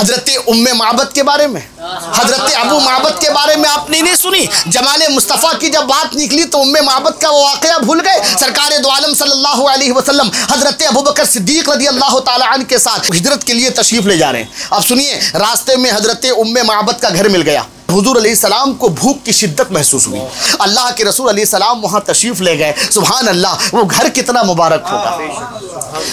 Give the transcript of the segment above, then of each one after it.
حضرت ام معبد کے بارے میں، حضرت ابو معبد کے بارے میں آپ نے نہیں سنی؟ جمال مصطفیٰ کی جب بات نکلی تو ام معبد کا وہ واقعہ بھول گئے؟ سرکار دو عالم صلی اللہ علیہ وسلم حضرت ابوبکر صدیق رضی اللہ تعالی عنہ کے ساتھ ہجرت کے لیے تشریف لے جا رہے ہیں۔ اب سنیے، راستے میں حضرت ام معبد کا گھر مل گیا۔ حضور علیہ السلام کو بھوک کی شدت محسوس ہوئی، اللہ کے رسول علیہ السلام وہاں تشریف لے گئے۔ سبحان اللہ، وہ گھر کتنا مبارک ہوگا،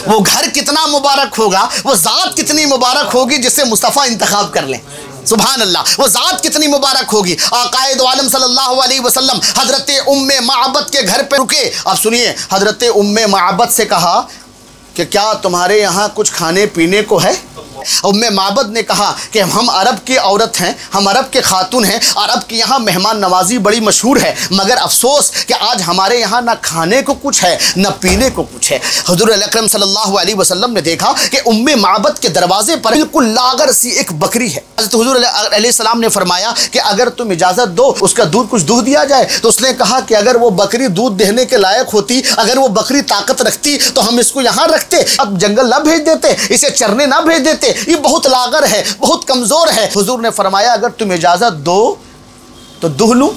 وہ گھر کتنا مبارک ہوگا، وہ ذات کتنی مبارک ہوگی جسے مصطفیٰ انتخاب کر لیں۔ سبحان اللہ، وہ ذات کتنی مبارک ہوگی۔ آقائے دو عالم صلی اللہ علیہ وسلم حضرت ام معبد کے گھر پہ رکے۔ اب سنیے، حضرت ام معبد سے کہا کہ کیا تمہارے یہاں کچھ کھانے پینے کو ہے؟ ام معبد نے کہا کہ ہم عرب کی عورت ہیں، ہم عرب کے خاتون ہیں، عرب کے یہاں مہمان نوازی بڑی مشہور ہے، مگر افسوس کہ آج ہمارے یہاں نہ کھانے کو کچھ ہے نہ پینے کو کچھ ہے۔ حضور اکرم صلی اللہ علیہ وسلم نے دیکھا کہ ام معبد کے دروازے پر بالکل لاغر سی ایک بکری ہے۔ حضرت حضور علیہ السلام نے فرمایا کہ اگر تم اجازت دو اس کا دودھ کچھ دودھ دیا جائے، تو اس نے کہا کہ اگر وہ بکری دودھ دینے کے لائق ہوتی، اگر وہ بکری طاقت رکھتی تو ہم اس کو یہاں رکھتے، اب جنگل نہ بھیج دیتے، اسے چرنے نہ بھیج دیتے، یہ بہت لاغر ہے، بہت کمزور ہے۔ حضور نے فرمایا اگر تم اجازت دو تو دہ لوں،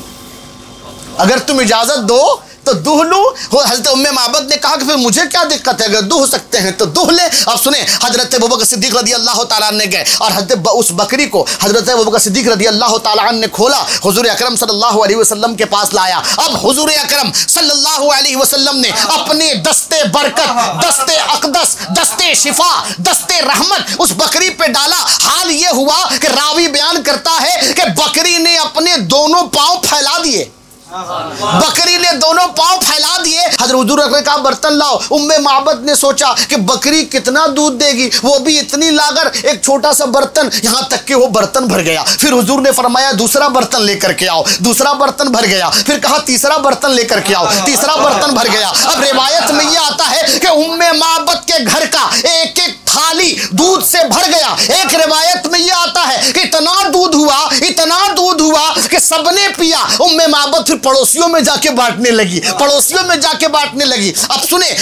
اگر تم اجازت دو تو دہ لوں۔ حضرت ام معبد نے کہا کہ پھر مجھے کیا دقت ہے، اگر دہ سکتے ہیں تو دہ لیں۔ اب سنیں، حضرت ابوبکر صدیق رضی اللہ تعالیٰ عنہ نے گئے اور حضرت اس بکری کو حضرت ابوبکر صدیق رضی اللہ تعالیٰ عنہ نے کھولا، حضور اکرم صلی اللہ علیہ وسلم کے پاس لایا۔ اب حضور اکرم صلی اللہ علیہ وسلم نے اپنے دستے برکت، دستے اقدس، دستے شفا، دستے رحمت اس بکری پہ ڈالا۔ حال یہ ہوا کہ راوی بیان کرتا ہے کہ بکری نے اپنے دونوں پاؤں پھیلا دیے، بکری نے دونوں پاؤں پھیلا دیے۔ حضرت حضور نے کہا برتن لاؤ۔ ام معبد نے سوچا کہ بکری کتنا دودھ دے گی، وہ بھی اتنی لاغر، ایک چھوٹا سا برتن، یہاں تک کہ وہ برتن بھر گیا۔ پھر حضور نے فرمایا دوسرا برتن لے کر کے آؤ، دوسرا برتن بھر گیا۔ پھر کہا تیسرا برتن لے کر کے آؤ، تیسرا برتن بھر گیا۔ اب روایت میں یہ آتا ہے کہ ام معبد کے گھر کا ایک ایک تھالی دودھ سے بھر گیا۔ ایک روایت میں یہ آتا ہے کہ اتنا دودھ ہوا، اتنا دودھ ہوا کہ سب نے پیا۔ ام معبد پھر پڑوسیوں میں جا کے بانٹنے لگی، پڑوسیوں میں جا کے بانٹنے لگی۔ اب سنیں،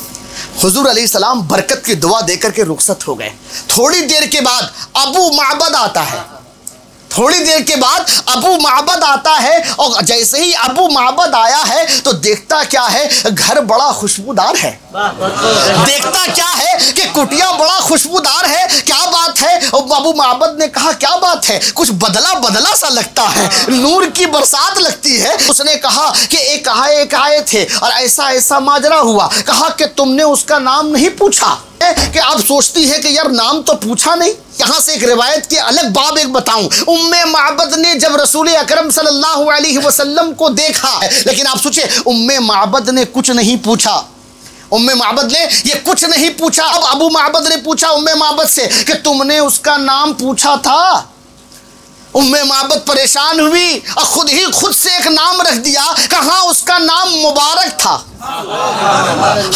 حضور علیہ السلام برکت کی دعا دے کر کے رخصت ہو گئے۔ تھوڑی دیر کے بعد ابو معبد آتا ہے، تھوڑی دیر کے بعد ابو معبد آتا ہے، اور جیسے ہی ابو معبد آیا ہے تو دیکھتا کیا ہے، گھر بڑا خوشبودار ہے، دیکھتا کیا ہے کہ کٹیا بڑا خوشبودار ہے۔ کیا بات ہے؟ ابو معبد نے کہا کیا بات ہے، کچھ بدلا بدلا سا لگتا ہے، نور کی برسات لگتی ہے۔ اس نے کہا کہ ایک آئے تھے اور ایسا ایسا ماجرا ہوا۔ کہا کہ تم نے اس کا نام نہیں پوچھا، کہ آپ سوچتی ہے کہ یار نام تو پوچھا نہیں۔ یہاں سے ایک روایت کے الگ باب ایک بتاؤں، ام معبد نے جب رسول اکرم صلی اللہ علیہ وسلم کو دیکھا، لیکن آپ سوچیں ام معبد نے کچھ نہیں پوچھا، ام معبد نے یہ کچھ نہیں پوچھا۔ اب ابو معبد نے پوچھا ام معبد سے کہ تم نے اس کا نام پوچھا تھا؟ ام معبد پریشان ہوئی اور خود سے ایک نام رکھ دیا۔ کہاں اس کا نام مبارک تھا،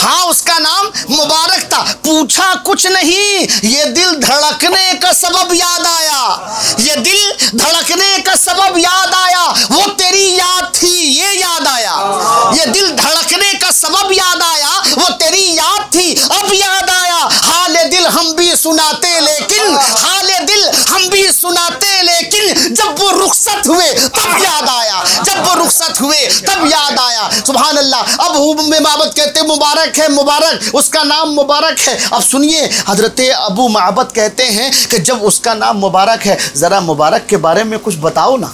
ہاں اس کا نام مبارک تھا۔ پوچھا کچھ نہیں، یہ دل دھڑکنے کا سبب یاد آیا، یہ دل دھڑکنے کا سبب یاد آیا، وہ تیری یاد تھی یہ یاد آیا، یہ دل دھڑکنے کا سبب یاد آیا، وہ تیری یاد تھی اب یاد آیا۔ حال دل ہم بھی سناتے لیکن، حال دل ہم بھی سناتے لیکن جب وہ رخصت ہوئے تب یاد آیا، جب وہ رخصت ہوئے تب یاد آیا۔ سبحان اللہ۔ اب ام معبد کہتے مبارک ہے، مبارک، اس کا نام مبارک ہے۔ اب سنیے، حضرت ابو معبد کہتے ہیں کہ جب اس کا نام مبارک ہے، ذرا مبارک کے بارے میں کچھ بتاؤ نا،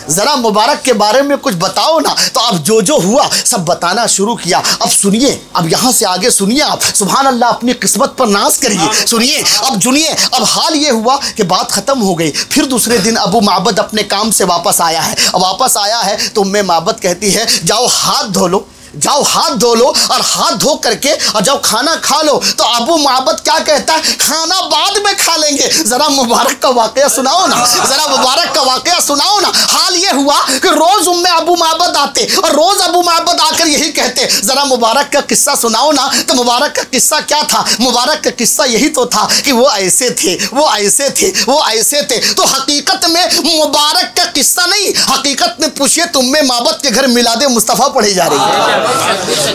ذرا مبارک کے بارے میں کچھ بتاؤ نا۔ تو اب جو ہوا سب بتانا شروع کیا۔ اب سنیے، اب یہاں سے آگے سنیے آپ، سبحان اللہ، اپنی قسمت پر ناز کریے، سنیے اب سنیے۔ اب حال یہ ہوا کہ بات ختم ہو گئی۔ پھر دوسرے دن ابو معبد اپنے کام سے واپس آیا ہے، واپس آیا ہے تو ام معبد کہتی ہے جاؤ ہاتھ دھو لو، جاؤ ہاتھ دھو لو، اور ہاتھ دھو کر کے اور جاؤ کھانا کھا لو۔ تو ابو معبد کیا کہتا ہے، کھانا بعد میں کھا لیں گے، ذرا مبارک کا واقعہ سناؤ نا، ذرا مبارک کا واقعہ سناؤ نا۔ حال یہ ہوا کہ روز ابو معبد آتے اور روز ابو معبد آ کر یہی کہتے ذرا مبارک کا قصہ سناؤ نا۔ تو مبارک کا قصہ کیا تھا؟ مبارک کا قصہ یہی تو تھا کہ وہ ایسے تھے، وہ ایسے تھے، وہ ایسے تھے۔ تو حقیقت میں مبارک کا قصہ نہیں، حقیقت میں پوچھئے تو ام معبد کے گھر میلاد مصطفیٰ پڑھی جا رہی ہے،